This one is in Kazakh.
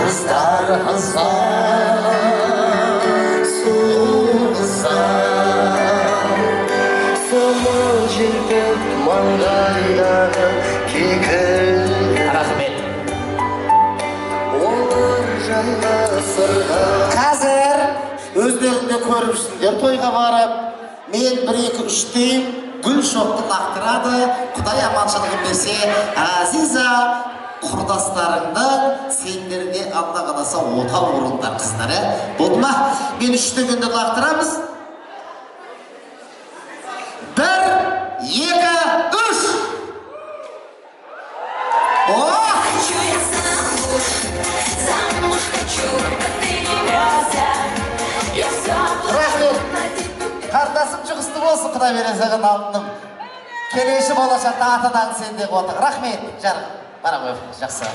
қыздар қыздар сұлу қыздар самал желпіп маңдайдағы кекіл Рахмет. олар жайлы сырға Қазір өздеріңде көріпсіңдер тойға барып, мен 1-2-3 дейін гүл шоқты лақтырады. Құдай аманшылығын берсе, Азиза құрдастарыңның сендерге Алла қаласа отау орындар қыздары. Болды ма? Мен 3 дегенде лақтырамыз. 1, 2, 3. Рахмет. Қартасым жұғысты болсын, Құдай бересіғын алтыным. Келеші болашақта атадан сенде қотық. Рахмет, жарық. Бара қойып, жақсы.